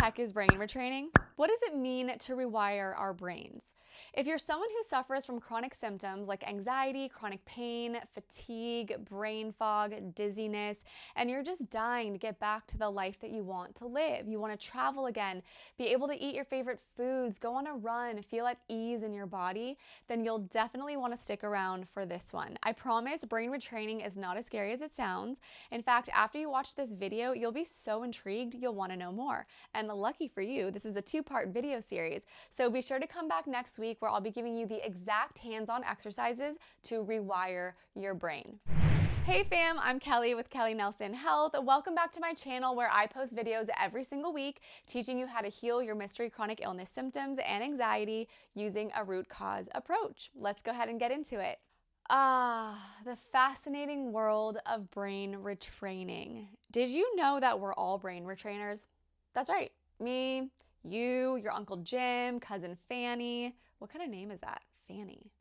heck is brain retraining? What does it mean to rewire our brains? If you're someone who suffers from chronic symptoms like anxiety, chronic pain, fatigue, brain fog, dizziness, and you're just dying to get back to the life that you want to live, you want to travel again, be able to eat your favorite foods, go on a run, feel at ease in your body, then you'll definitely want to stick around for this one. I promise brain retraining is not as scary as it sounds. In fact, after you watch this video, you'll be so intrigued you'll want to know more. And lucky for you, this is a two-part video series. So be sure to come back next week where I'll be giving you the exact hands-on exercises to rewire your brain. Hey fam, I'm Kelly with Kelly Nelson Health. Welcome back to my channel where I post videos every single week teaching you how to heal your mystery chronic illness symptoms and anxiety using a root cause approach. Let's go ahead and get into it. The fascinating world of brain retraining. Did you know that we're all brain retrainers? That's right. Me, you, your Uncle Jim, Cousin Fanny. What kind of name is that? Fanny.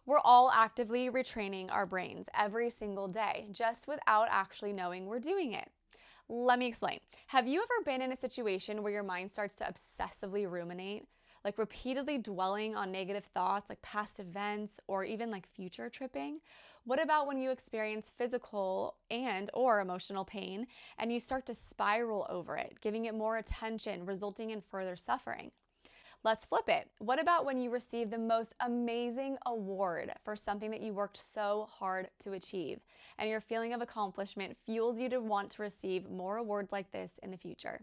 We're all actively retraining our brains every single day, just without actually knowing we're doing it. Let me explain. Have you ever been in a situation where your mind starts to obsessively ruminate? Like repeatedly dwelling on negative thoughts like past events or even like future tripping? What about when you experience physical and or emotional pain and you start to spiral over it, giving it more attention, resulting in further suffering? Let's flip it. What about when you receive the most amazing award for something that you worked so hard to achieve, and your feeling of accomplishment fuels you to want to receive more awards like this in the future?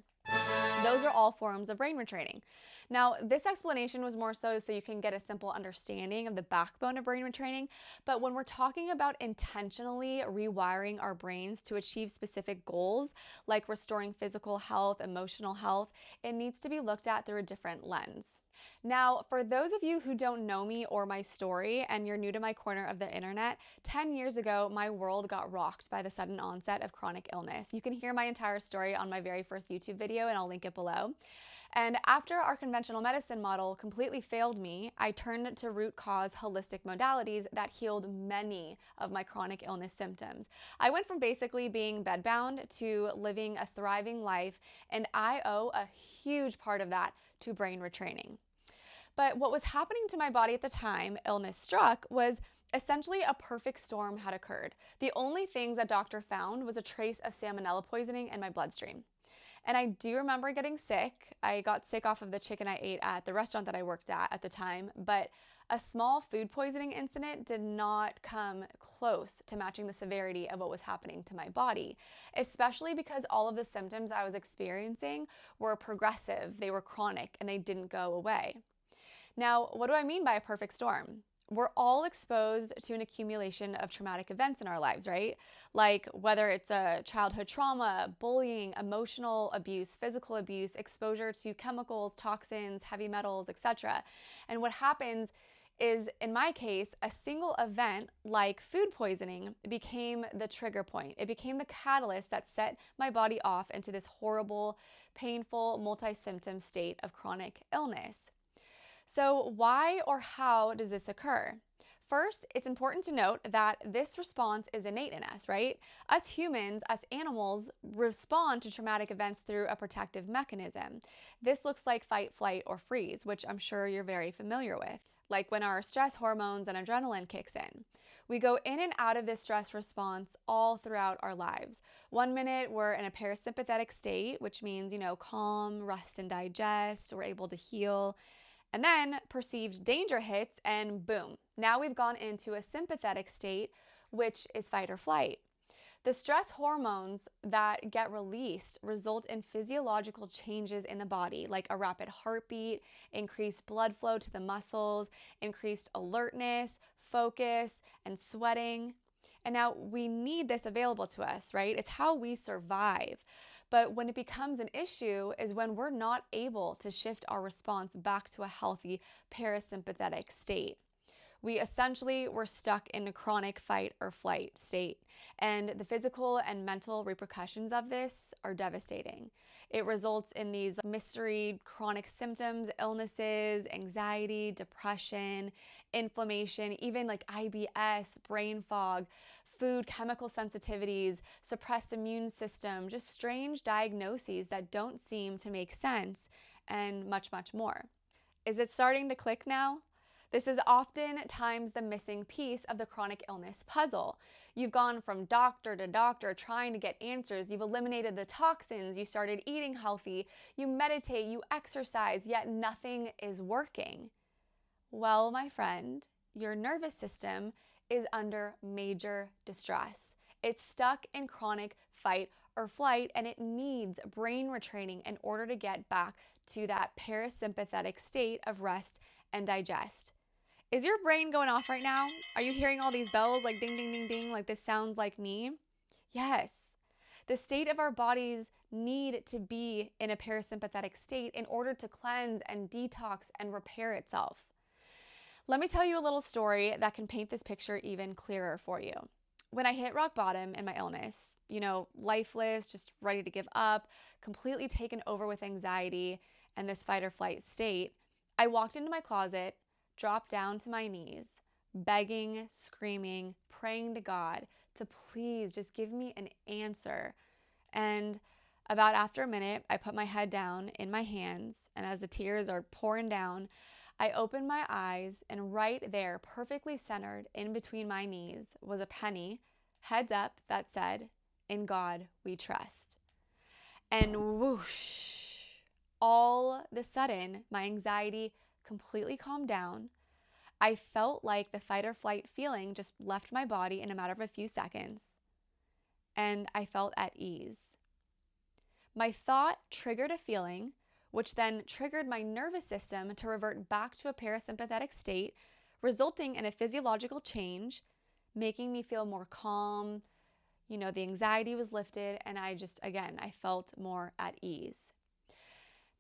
Those are all forms of brain retraining. Now, this explanation was more so you can get a simple understanding of the backbone of brain retraining, but when we're talking about intentionally rewiring our brains to achieve specific goals, like restoring physical health, emotional health, it needs to be looked at through a different lens. Now, for those of you who don't know me or my story and you're new to my corner of the internet, 10 years ago, my world got rocked by the sudden onset of chronic illness. You can hear my entire story on my very first YouTube video and I'll link it below. And after our conventional medicine model completely failed me, I turned to root cause holistic modalities that healed many of my chronic illness symptoms. I went from basically being bedbound to living a thriving life, and I owe a huge part of that to brain retraining. But what was happening to my body at the time illness struck was essentially a perfect storm had occurred. The only things that doctor found was a trace of salmonella poisoning in my bloodstream. And I do remember getting sick. I got sick off of the chicken I ate at the restaurant that I worked at the time, but a small food poisoning incident did not come close to matching the severity of what was happening to my body, especially because all of the symptoms I was experiencing were progressive, they were chronic, and they didn't go away. Now, what do I mean by a perfect storm? We're all exposed to an accumulation of traumatic events in our lives, right? Like whether it's a childhood trauma, bullying, emotional abuse, physical abuse, exposure to chemicals, toxins, heavy metals, etc. And what happens is, in my case, a single event like food poisoning became the trigger point. It became the catalyst that set my body off into this horrible, painful, multi-symptom state of chronic illness. So why or how does this occur? First, it's important to note that this response is innate in us, right? Us humans, us animals, respond to traumatic events through a protective mechanism. This looks like fight, flight, or freeze, which I'm sure you're very familiar with, like when our stress hormones and adrenaline kicks in. We go in and out of this stress response all throughout our lives. 1 minute, we're in a parasympathetic state, which means, calm, rest and digest, we're able to heal. And then perceived danger hits and boom, now we've gone into a sympathetic state, which is fight or flight. The stress hormones that get released result in physiological changes in the body, like a rapid heartbeat, increased blood flow to the muscles, increased alertness, focus, and sweating. And now we need this available to us, right? It's how we survive. But when it becomes an issue is when we're not able to shift our response back to a healthy parasympathetic state. We essentially were stuck in a chronic fight or flight state, and the physical and mental repercussions of this are devastating. It results in these mystery chronic symptoms, illnesses, anxiety, depression, inflammation, even like IBS, brain fog, food chemical sensitivities, suppressed immune system, just strange diagnoses that don't seem to make sense, and much, much more. Is it starting to click now? This is oftentimes the missing piece of the chronic illness puzzle. You've gone from doctor to doctor trying to get answers. You've eliminated the toxins. You started eating healthy. You meditate. You exercise, yet nothing is working. Well, my friend, your nervous system is under major distress. It's stuck in chronic fight or flight, and it needs brain retraining in order to get back to that parasympathetic state of rest and digest. Is your brain going off right now? Are you hearing all these bells like ding, ding, ding, ding, like this sounds like me? Yes. The state of our bodies need to be in a parasympathetic state in order to cleanse and detox and repair itself. Let me tell you a little story that can paint this picture even clearer for you. When I hit rock bottom in my illness, lifeless, just ready to give up, completely taken over with anxiety and this fight or flight state, I walked into my closet, dropped down to my knees, begging, screaming, praying to God to please just give me an answer. And about after a minute, I put my head down in my hands, and as the tears are pouring down, I opened my eyes, and right there, perfectly centered in between my knees, was a penny, heads up, that said, "In God we trust." And whoosh, all of a sudden, my anxiety completely calmed down. I felt like the fight or flight feeling just left my body in a matter of a few seconds, and I felt at ease. My thought triggered a feeling, which then triggered my nervous system to revert back to a parasympathetic state, resulting in a physiological change, making me feel more calm. The anxiety was lifted, and I felt more at ease.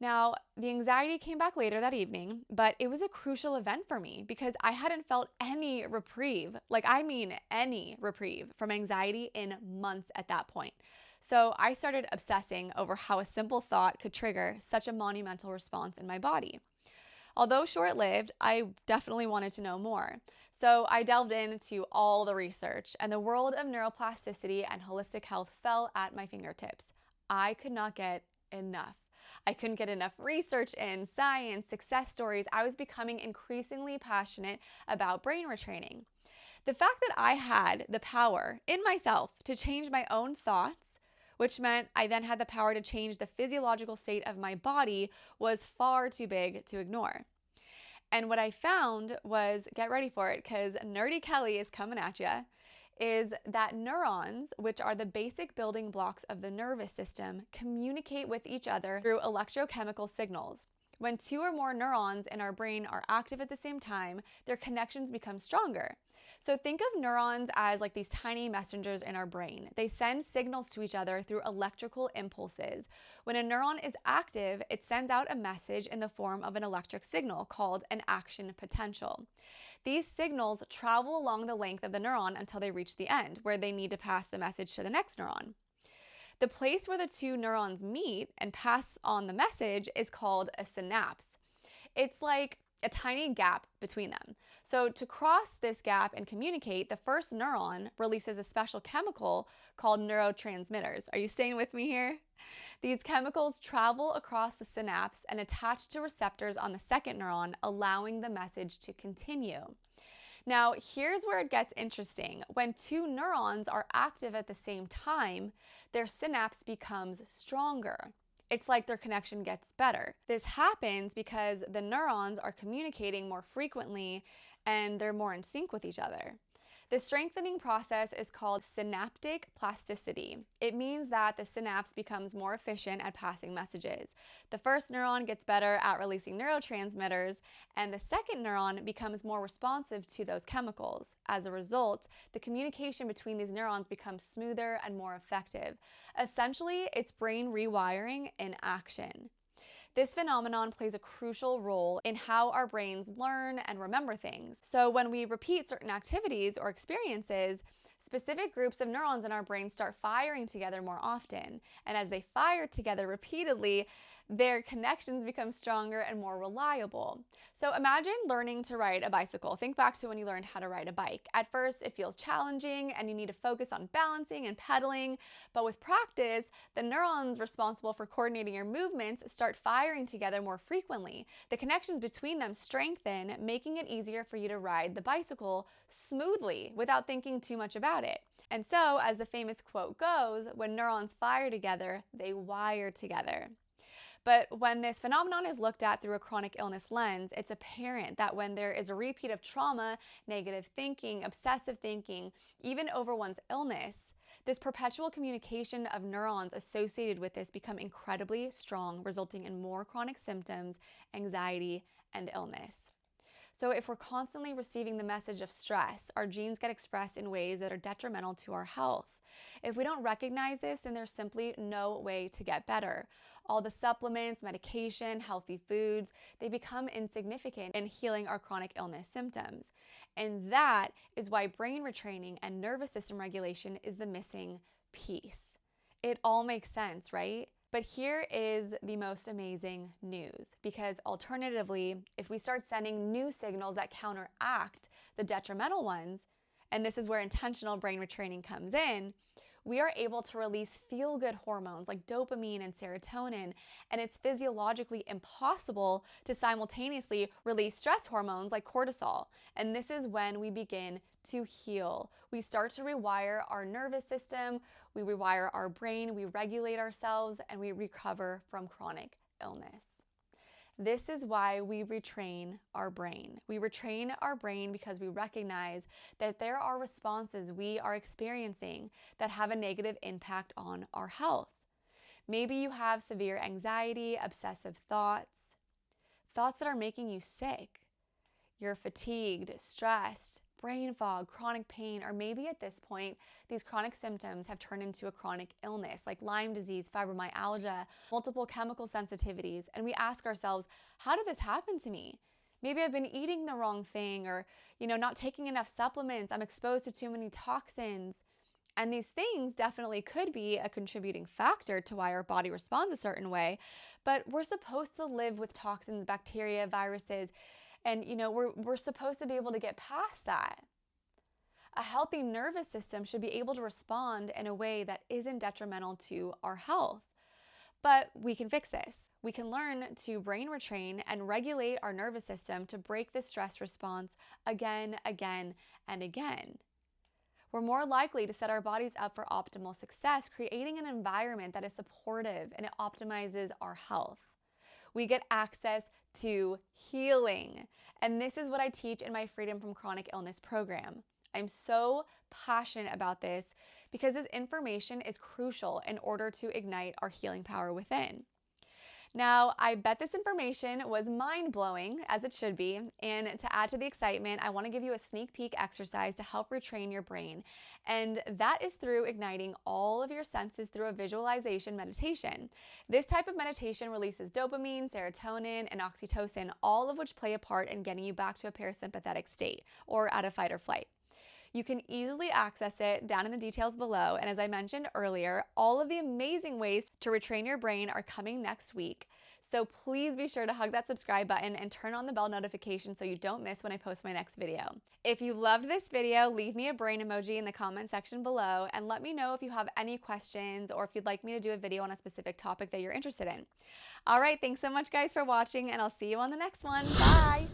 Now, the anxiety came back later that evening, but it was a crucial event for me because I hadn't felt any reprieve, any reprieve from anxiety in months at that point. So I started obsessing over how a simple thought could trigger such a monumental response in my body. Although short-lived, I definitely wanted to know more. So I delved into all the research, and the world of neuroplasticity and holistic health fell at my fingertips. I could not get enough. I couldn't get enough research in science, success stories. I was becoming increasingly passionate about brain retraining. The fact that I had the power in myself to change my own thoughts, which meant I then had the power to change the physiological state of my body, was far too big to ignore. And what I found was, get ready for it because Nerdy Kelly is coming at you, is that neurons, which are the basic building blocks of the nervous system, communicate with each other through electrochemical signals. When two or more neurons in our brain are active at the same time, their connections become stronger. So think of neurons as like these tiny messengers in our brain. They send signals to each other through electrical impulses. When a neuron is active, it sends out a message in the form of an electric signal called an action potential. These signals travel along the length of the neuron until they reach the end, where they need to pass the message to the next neuron. The place where the two neurons meet and pass on the message is called a synapse. It's like a tiny gap between them. So to cross this gap and communicate, the first neuron releases a special chemical called neurotransmitters. Are you staying with me here? These chemicals travel across the synapse and attach to receptors on the second neuron, allowing the message to continue. Now, here's where it gets interesting. When two neurons are active at the same time, their synapse becomes stronger. It's like their connection gets better. This happens because the neurons are communicating more frequently and they're more in sync with each other. The strengthening process is called synaptic plasticity. It means that the synapse becomes more efficient at passing messages. The first neuron gets better at releasing neurotransmitters, and the second neuron becomes more responsive to those chemicals. As a result, the communication between these neurons becomes smoother and more effective. Essentially, it's brain rewiring in action. This phenomenon plays a crucial role in how our brains learn and remember things. So when we repeat certain activities or experiences, specific groups of neurons in our brain start firing together more often. And as they fire together repeatedly, their connections become stronger and more reliable. So imagine learning to ride a bicycle. Think back to when you learned how to ride a bike. At first, it feels challenging and you need to focus on balancing and pedaling, but with practice, the neurons responsible for coordinating your movements start firing together more frequently. The connections between them strengthen, making it easier for you to ride the bicycle smoothly without thinking too much about it. And so, as the famous quote goes, when neurons fire together, they wire together. But when this phenomenon is looked at through a chronic illness lens, it's apparent that when there is a repeat of trauma, negative thinking, obsessive thinking, even over one's illness, this perpetual communication of neurons associated with this become incredibly strong, resulting in more chronic symptoms, anxiety, and illness. So if we're constantly receiving the message of stress, our genes get expressed in ways that are detrimental to our health. If we don't recognize this, then there's simply no way to get better. All the supplements, medication, healthy foods, they become insignificant in healing our chronic illness symptoms. And that is why brain retraining and nervous system regulation is the missing piece. It all makes sense, right? But here is the most amazing news, because alternatively, if we start sending new signals that counteract the detrimental ones, and this is where intentional brain retraining comes in, we are able to release feel-good hormones like dopamine and serotonin, and it's physiologically impossible to simultaneously release stress hormones like cortisol. And this is when we begin to heal. We start to rewire our nervous system, we rewire our brain, we regulate ourselves, and we recover from chronic illness. This is why we retrain our brain. We retrain our brain because we recognize that there are responses we are experiencing that have a negative impact on our health. Maybe you have severe anxiety, obsessive thoughts that are making you sick. You're fatigued, stressed, brain fog, chronic pain, or maybe at this point, these chronic symptoms have turned into a chronic illness like Lyme disease, fibromyalgia, multiple chemical sensitivities, and we ask ourselves, how did this happen to me? Maybe I've been eating the wrong thing, or not taking enough supplements, I'm exposed to too many toxins. And these things definitely could be a contributing factor to why our body responds a certain way, but we're supposed to live with toxins, bacteria, viruses, and we're supposed to be able to get past that. A healthy nervous system should be able to respond in a way that isn't detrimental to our health. But we can fix this. We can learn to brain retrain and regulate our nervous system to break the stress response again, and again. We're more likely to set our bodies up for optimal success, creating an environment that is supportive and it optimizes our health. We get access to healing. And this is what I teach in my Freedom from Chronic Illness program. I'm so passionate about this because this information is crucial in order to ignite our healing power within. Now, I bet this information was mind-blowing, as it should be, and to add to the excitement, I want to give you a sneak peek exercise to help retrain your brain, and that is through igniting all of your senses through a visualization meditation. This type of meditation releases dopamine, serotonin, and oxytocin, all of which play a part in getting you back to a parasympathetic state, or out of fight or flight. You can easily access it down in the details below, and as I mentioned earlier, all of the amazing ways to retrain your brain are coming next week. So please be sure to hug that subscribe button and turn on the bell notification so you don't miss when I post my next video. If you loved this video, leave me a brain emoji in the comment section below and let me know if you have any questions or if you'd like me to do a video on a specific topic that you're interested in. All right, thanks so much guys for watching, and I'll see you on the next one. Bye!